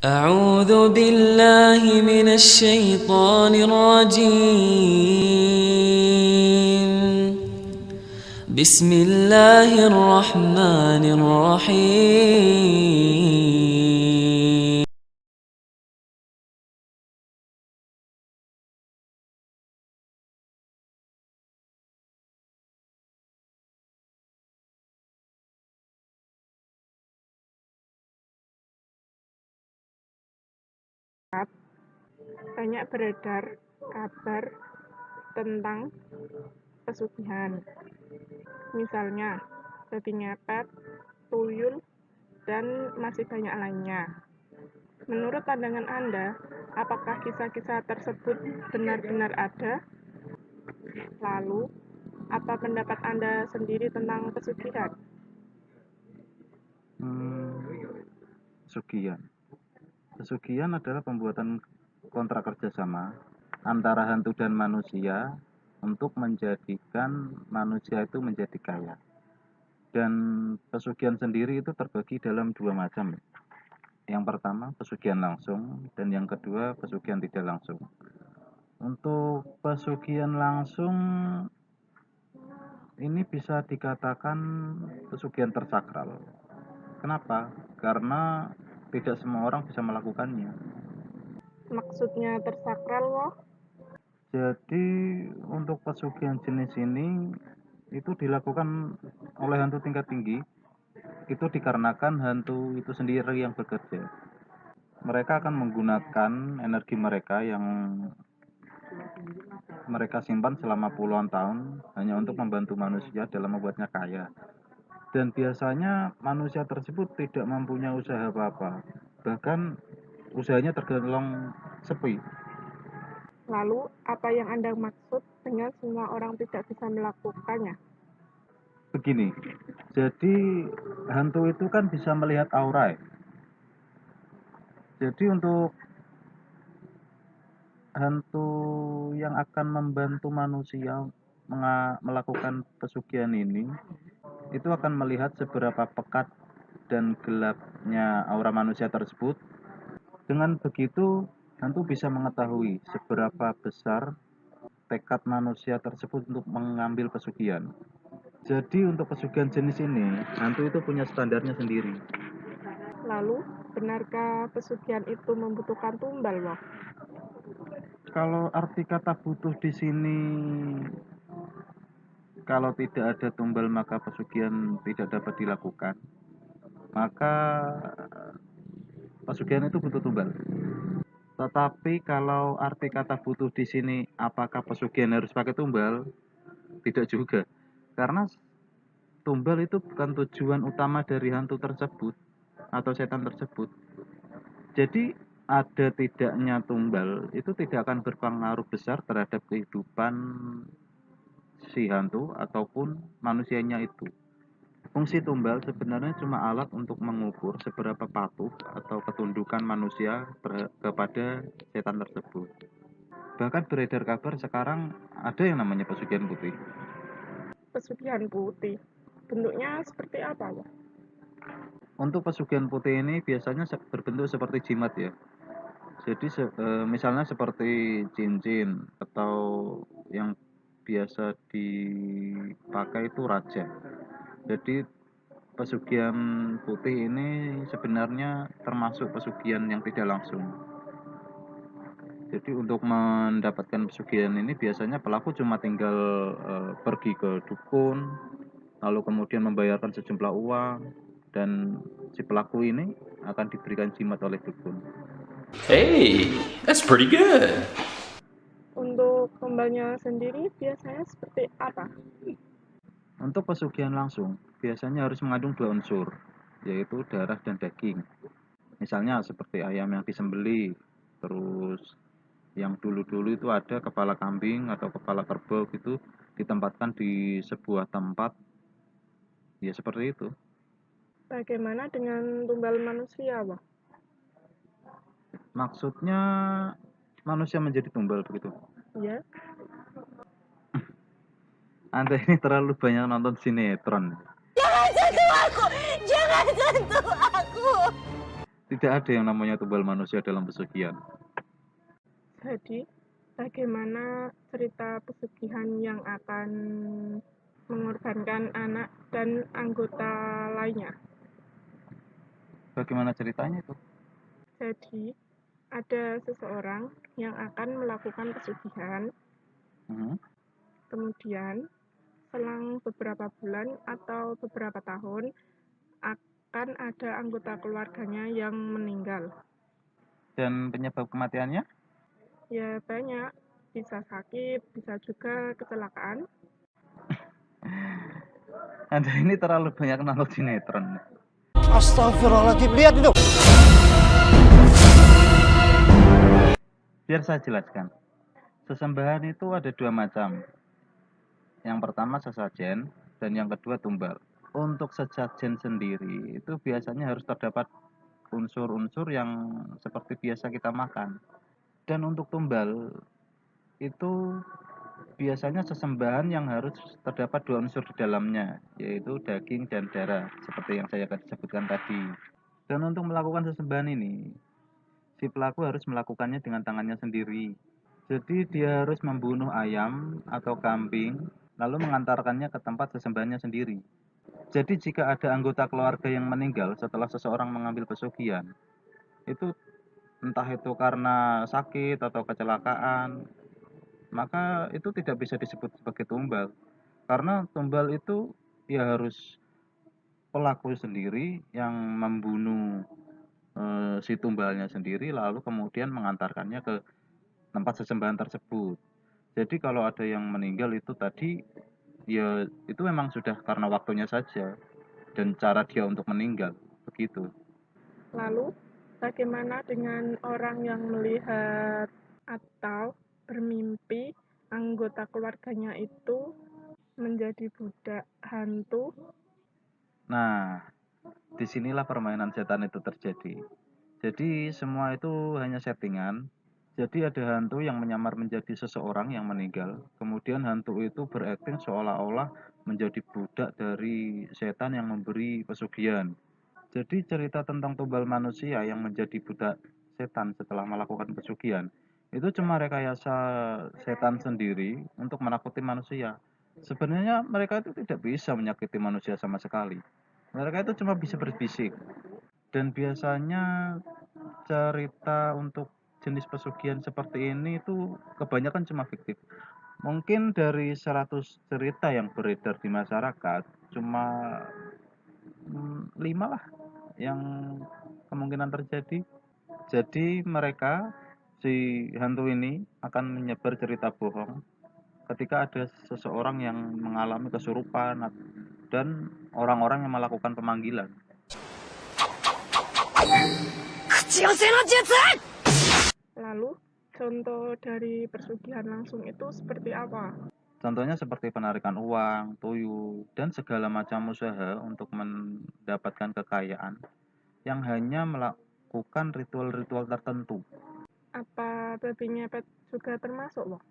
أعوذ بالله من الشيطان الرجيم. بسم الله الرحمن الرحيم. Banyak beredar kabar tentang pesugihan, misalnya babi ngepet, tuyul, dan masih banyak lainnya. Menurut pandangan Anda, apakah kisah-kisah tersebut benar-benar ada? Lalu, apa pendapat Anda sendiri tentang pesugihan? Pesugihan adalah pembuatan kontrak kerjasama antara hantu dan manusia untuk menjadikan manusia itu menjadi kaya. Dan pesugihan sendiri itu terbagi dalam dua macam. Yang pertama pesugihan langsung dan yang kedua pesugihan tidak langsung. Untuk pesugihan langsung ini bisa dikatakan pesugihan tersakral. Kenapa? Karena tidak semua orang bisa melakukannya. Maksudnya tersakral, loh. Jadi untuk pesugihan jenis ini itu dilakukan oleh hantu tingkat tinggi. Itu dikarenakan hantu itu sendiri yang bekerja. Mereka akan menggunakan energi mereka yang mereka simpan selama puluhan tahun hanya untuk membantu manusia dalam membuatnya kaya. Dan biasanya manusia tersebut tidak mempunyai usaha apa-apa. Bahkan usahanya tergolong sepi. Lalu, apa yang Anda maksud dengan semua orang tidak bisa melakukannya? Begini, jadi hantu itu kan bisa melihat aura ya. Jadi untuk hantu yang akan membantu manusia melakukan pesugihan ini itu akan melihat seberapa pekat dan gelapnya aura manusia tersebut. Dengan begitu hantu bisa mengetahui seberapa besar tekad manusia tersebut untuk mengambil pesugihan. Jadi untuk pesugihan jenis ini hantu itu punya standarnya sendiri. Lalu, benarkah pesugihan itu membutuhkan tumbal, loh? Kalau arti kata butuh di sini, kalau tidak ada tumbal maka pesugihan tidak dapat dilakukan. Maka pesugihan itu butuh tumbal. Tetapi kalau arti kata butuh di sini, apakah pesugihan harus pakai tumbal? Tidak juga. Karena tumbal itu bukan tujuan utama dari hantu tersebut atau setan tersebut. Jadi ada tidaknya tumbal itu tidak akan berpengaruh besar terhadap kehidupan si hantu ataupun manusianya itu. Fungsi tumbal sebenarnya cuma alat untuk mengukur seberapa patuh atau ketundukan manusia kepada setan tersebut. Bahkan beredar kabar sekarang ada yang namanya pesugihan putih. Pesugihan putih, bentuknya seperti apa, loh? Untuk pesugihan putih ini biasanya berbentuk seperti jimat ya. Jadi misalnya seperti cincin atau yang biasa dipakai itu raja. Jadi pesugihan putih ini sebenarnya termasuk pesugihan yang tidak langsung. Jadi untuk mendapatkan pesugihan ini biasanya pelaku cuma tinggal pergi ke dukun, lalu kemudian membayarkan sejumlah uang, dan si pelaku ini akan diberikan jimat oleh dukun. Hey, that's pretty good. Untuk tumbalnya sendiri biasanya seperti apa? Untuk pesugihan langsung biasanya harus mengandung dua unsur, yaitu darah dan daging. Misalnya seperti ayam yang disembelih, terus yang dulu-dulu itu ada kepala kambing atau kepala kerbau gitu ditempatkan di sebuah tempat, ya seperti itu. Bagaimana dengan tumbal manusia, Wah? Maksudnya manusia menjadi tumbal begitu. Ya, Anda ini terlalu banyak nonton sinetron. Jangan sentuh aku! Jangan sentuh aku! Tidak ada yang namanya tumbal manusia dalam pesugihan. Jadi, bagaimana cerita pesugihan yang akan mengorbankan anak dan anggota lainnya? Bagaimana ceritanya itu? Jadi, ada seseorang yang akan melakukan pesugihan, Mhm. kemudian selang beberapa bulan atau beberapa tahun akan ada anggota keluarganya yang meninggal. Dan penyebab kematiannya? Ya banyak, bisa sakit, bisa juga kecelakaan. Anda ini terlalu banyak nonton sinetron. Astagfirullahaladzim, lihat itu. Biar saya jelaskan. Sesembahan itu ada dua macam. Yang pertama sesajen dan yang kedua tumbal. Untuk sesajen sendiri itu biasanya harus terdapat unsur-unsur yang seperti biasa kita makan. Dan untuk tumbal itu biasanya sesembahan yang harus terdapat dua unsur di dalamnya, yaitu daging dan darah, seperti yang saya sebutkan tadi. Dan untuk melakukan sesembahan ini, si pelaku harus melakukannya dengan tangannya sendiri. Jadi dia harus membunuh ayam atau kambing, lalu mengantarkannya ke tempat sesembahannya sendiri. Jadi jika ada anggota keluarga yang meninggal setelah seseorang mengambil pesugihan, itu entah itu karena sakit atau kecelakaan, maka itu tidak bisa disebut sebagai tumbal. Karena tumbal itu ya harus pelaku sendiri yang membunuh si tumbalnya sendiri lalu kemudian mengantarkannya ke tempat sesembahan tersebut. Jadi kalau ada yang meninggal itu tadi ya itu memang sudah karena waktunya saja dan cara dia untuk meninggal begitu. Lalu, bagaimana dengan orang yang melihat atau bermimpi anggota keluarganya itu menjadi budak hantu? Nah, disinilah permainan setan itu terjadi. Jadi semua itu hanya settingan. Jadi ada hantu yang menyamar menjadi seseorang yang meninggal. Kemudian hantu itu berakting seolah-olah menjadi budak dari setan yang memberi pesugihan. Jadi cerita tentang tumbal manusia yang menjadi budak setan setelah melakukan pesugihan itu cuma rekayasa setan sendiri untuk menakuti manusia. Sebenarnya mereka itu tidak bisa menyakiti manusia sama sekali. Mereka itu cuma bisa berbisik. Dan biasanya cerita untuk jenis pesugihan seperti ini itu kebanyakan cuma fiktif. Mungkin dari 100 cerita yang beredar di masyarakat, cuma 5 lah yang kemungkinan terjadi. Jadi mereka, si hantu ini akan menyebar cerita bohong ketika ada seseorang yang mengalami kesurupan dan orang-orang yang melakukan pemanggilan. Lalu, contoh dari pesugihan langsung itu seperti apa? Contohnya seperti penarikan uang, tuyul, dan segala macam usaha untuk mendapatkan kekayaan yang hanya melakukan ritual-ritual tertentu. Apa babi ngepet juga termasuk, Wak?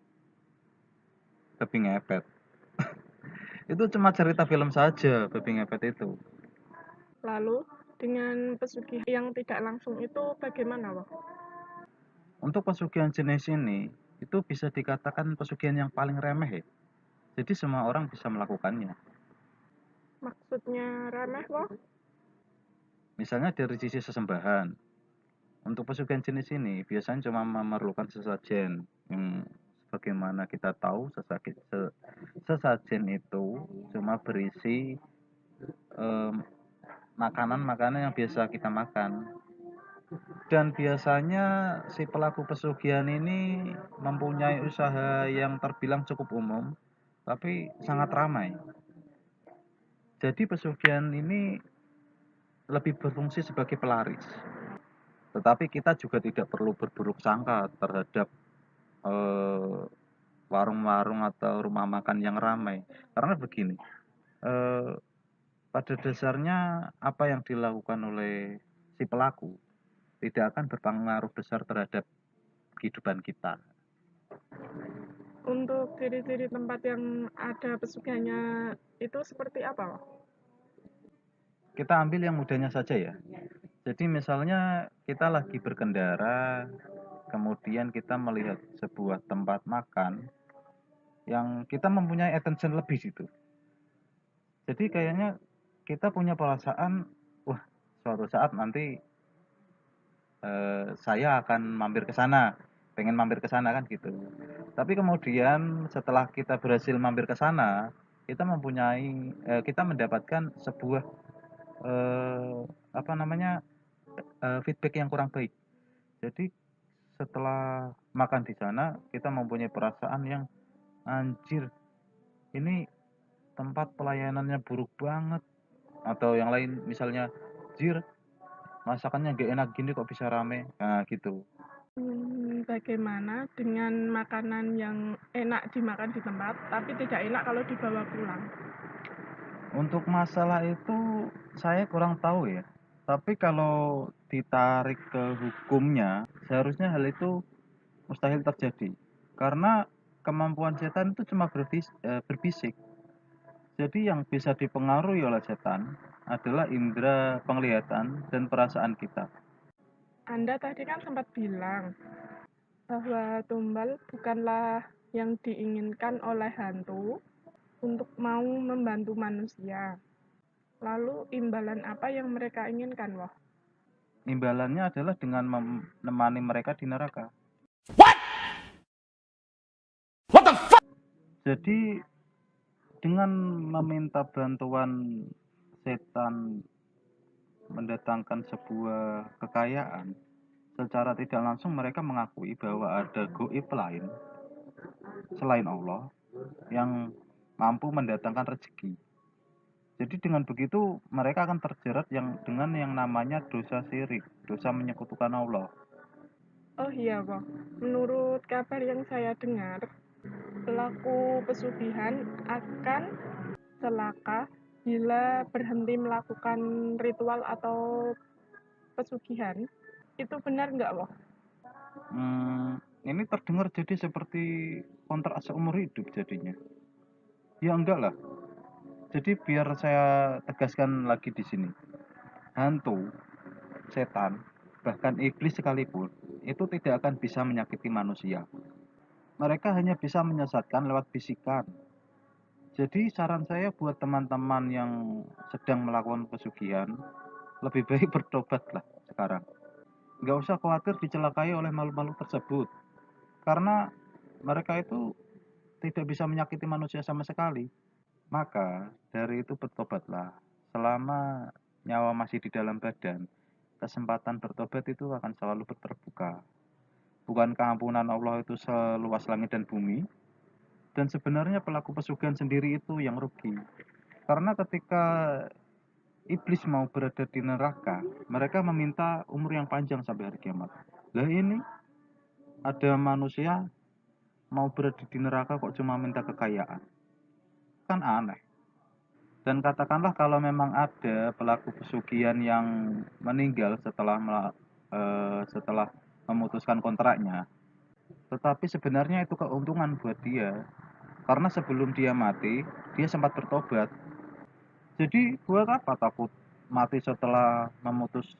Babi ngepet. Itu cuma cerita film saja, babi ngepet itu. Lalu, dengan pesugihan yang tidak langsung itu bagaimana, Wak? Untuk pesugihan jenis ini, itu bisa dikatakan pesugihan yang paling remeh ya. Jadi semua orang bisa melakukannya. Maksudnya remeh, Wak? Misalnya dari sisi sesembahan. Untuk pesugihan jenis ini biasanya cuma memerlukan sesajen yang sebagaimana kita tahu sesajen itu cuma berisi makanan-makanan yang biasa kita makan. Dan biasanya si pelaku pesugihan ini mempunyai usaha yang terbilang cukup umum, tapi sangat ramai. Jadi pesugihan ini lebih berfungsi sebagai pelaris. Tetapi kita juga tidak perlu berburuk sangka terhadap warung-warung atau rumah makan yang ramai. Karena begini, eh, pada dasarnya apa yang dilakukan oleh si pelaku tidak akan berpengaruh besar terhadap kehidupan kita. Untuk ciri-ciri tempat yang ada pesugihannya itu seperti apa, Wak? Kita ambil yang mudahnya saja ya. Jadi misalnya kita lagi berkendara, kemudian kita melihat sebuah tempat makan yang kita mempunyai attention lebih situ. Jadi kayaknya kita punya perasaan, wah, suatu saat nanti saya akan mampir ke sana, pengen mampir ke sana kan gitu. Tapi kemudian setelah kita berhasil mampir ke sana, kita mendapatkan sebuah eh, apa namanya feedback yang kurang baik. Jadi setelah makan di sana, kita mempunyai perasaan yang anjir, ini tempat pelayanannya buruk banget. Atau yang lain misalnya, jir, masakannya gak enak gini kok bisa rame. Nah gitu. Bagaimana dengan makanan yang enak dimakan di tempat, tapi tidak enak kalau dibawa pulang? Untuk masalah itu saya kurang tahu ya. Tapi kalau ditarik ke hukumnya, seharusnya hal itu mustahil terjadi. Karena kemampuan setan itu cuma berbisik. Jadi yang bisa dipengaruhi oleh setan adalah indera penglihatan dan perasaan kita. Anda tadi kan sempat bilang bahwa tumbal bukanlah yang diinginkan oleh hantu untuk mau membantu manusia. Lalu imbalan apa yang mereka inginkan, Wah? Imbalannya adalah dengan menemani mereka di neraka. Jadi dengan meminta bantuan setan mendatangkan sebuah kekayaan, secara tidak langsung mereka mengakui bahwa ada goib lain selain Allah yang mampu mendatangkan rezeki. Jadi dengan begitu mereka akan terjerat dengan yang namanya dosa syirik, dosa menyekutukan Allah. Oh iya, Wah. Menurut kabar yang saya dengar, pelaku pesugihan akan celaka bila berhenti melakukan ritual atau pesugihan. Itu benar nggak, Wah? Ini terdengar jadi seperti kontrak seumur hidup jadinya. Ya enggak lah. Jadi biar saya tegaskan lagi di sini. Hantu, setan, bahkan iblis sekalipun itu tidak akan bisa menyakiti manusia. Mereka hanya bisa menyesatkan lewat bisikan. Jadi saran saya buat teman-teman yang sedang melakukan pesugihan, lebih baik bertobatlah sekarang. Nggak usah khawatir dicelakai oleh makhluk-makhluk tersebut. Karena mereka itu tidak bisa menyakiti manusia sama sekali. Maka dari itu bertobatlah. Selama nyawa masih di dalam badan, kesempatan bertobat itu akan selalu terbuka. Bukankah ampunan Allah itu seluas langit dan bumi? Dan sebenarnya pelaku pesugihan sendiri itu yang rugi. Karena ketika iblis mau berada di neraka, mereka meminta umur yang panjang sampai hari kiamat. Lah ini ada manusia mau berada di neraka kok cuma minta kekayaan. Kan aneh. Dan katakanlah kalau memang ada pelaku pesugihan yang meninggal setelah memutuskan kontraknya, tetapi sebenarnya itu keuntungan buat dia. Karena sebelum dia mati, dia sempat bertobat. Jadi buat apa takut mati setelah memutus